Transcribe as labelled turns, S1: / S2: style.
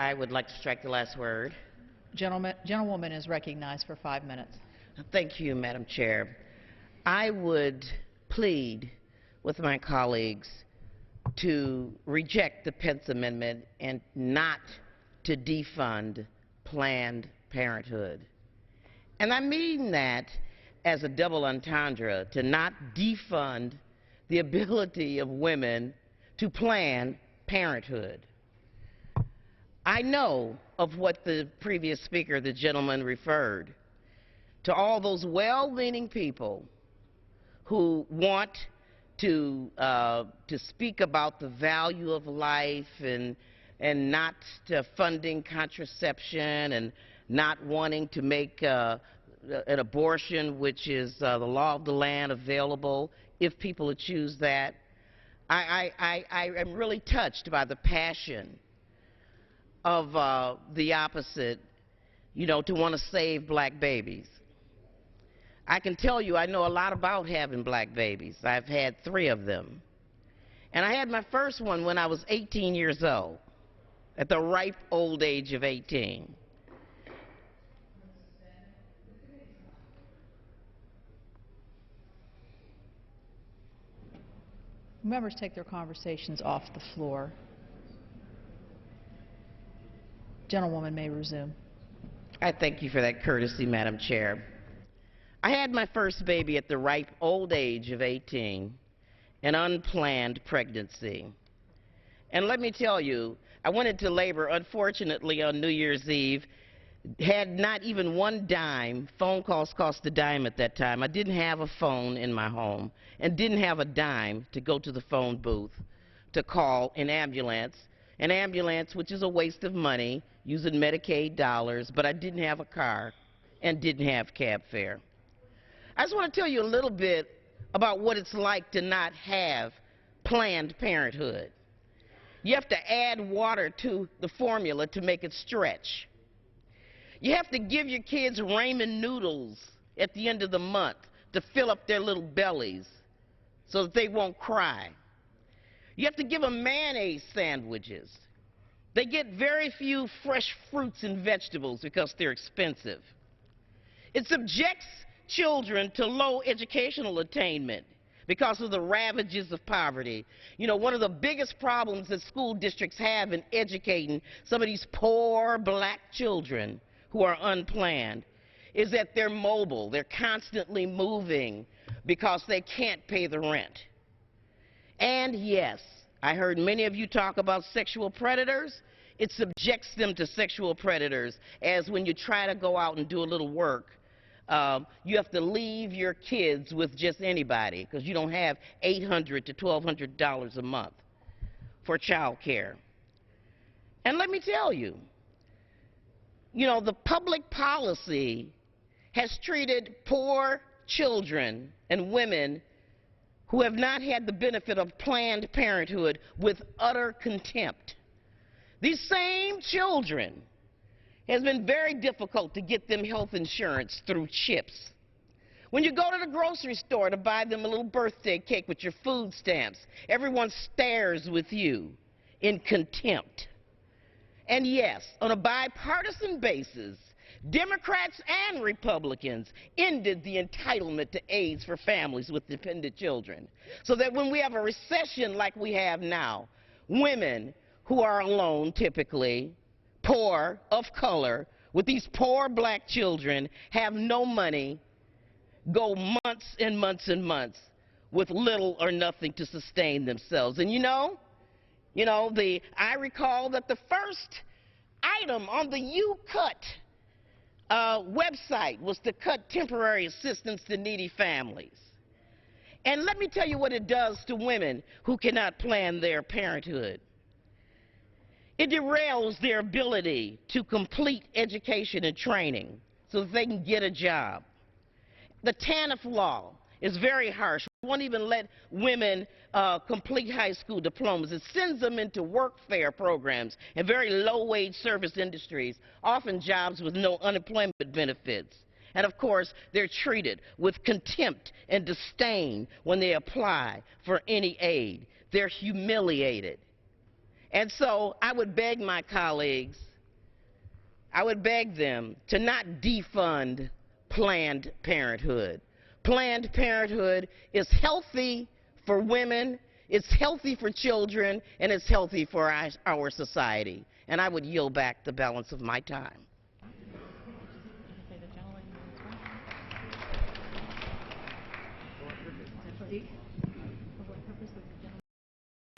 S1: I would like to strike the last word.
S2: Gentlewoman is recognized for 5 minutes.
S1: Thank you, Madam Chair. I would plead with my colleagues to reject the Pence Amendment and not to defund Planned Parenthood. And I mean that as a double entendre, to not defund the ability of women to plan parenthood. I know of what the previous speaker, the gentleman, referred to, all those well-meaning people who want to speak about the value of life and not funding contraception and not wanting to make an abortion, which is the law of the land, available if people choose that. I am really touched by the passion of the opposite, you know, to want to save black babies. I can tell you I know a lot about having black babies. I've had 3 of them. And I had my first one when I was 18 years old, at the ripe old age of 18.
S2: Members take their conversations off the floor. Gentlewoman may resume.
S1: I thank you for that courtesy, Madam Chair. I had my first baby at the ripe old age of 18, an unplanned pregnancy. And let me tell you, I went into labor, unfortunately, on New Year's Eve, had not even one dime. Phone calls cost a dime at that time. I didn't have a phone in my home and didn't have a dime to go to the phone booth to call an ambulance which is a waste of money, using Medicaid dollars, but I didn't have a car and didn't have cab fare. I just want to tell you a little bit about what it's like to not have Planned Parenthood. You have to add water to the formula to make it stretch. You have to give your kids ramen noodles at the end of the month to fill up their little bellies so that they won't cry. You have to give them mayonnaise sandwiches. They get very few fresh fruits and vegetables because they're expensive. It subjects children to low educational attainment because of the ravages of poverty. You know, one of the biggest problems that school districts have in educating some of these poor black children who are unplanned is that they're mobile. They're constantly moving because they can't pay the rent. And yes, I heard many of you talk about sexual predators. It subjects them to sexual predators, as when you try to go out and do a little work, you have to leave your kids with just anybody because you don't have $800 to $1,200 a month for child care. And let me tell you, you know, the public policy has treated poor children and women who have not had the benefit of Planned Parenthood with utter contempt. These same children, it has been very difficult to get them health insurance through CHIPS. When you go to the grocery store to buy them a little birthday cake with your food stamps, everyone stares with you in contempt. And yes, on a bipartisan basis, Democrats and Republicans ended the entitlement to aids for families with dependent children, so that when we have a recession like we have now, women who are alone, typically poor, of color, with these poor black children, have no money, go months and months and months with little or nothing to sustain themselves. And I recall that the first item on the U-Cut website was to cut temporary assistance to needy families. And let me tell you what it does to women who cannot plan their parenthood. It derails their ability to complete education and training so that they can get a job. The TANF law is very harsh. It won't even let women complete high school diplomas. It sends them into workfare programs and very low-wage service industries, often jobs with no unemployment benefits. And of course, they're treated with contempt and disdain when they apply for any aid. They're humiliated. And so I would beg my colleagues I would beg them to not defund Planned Parenthood. Planned Parenthood is healthy for women, it's healthy for children, and it's healthy for our society. And I would yield back the balance of my time.
S2: Plead.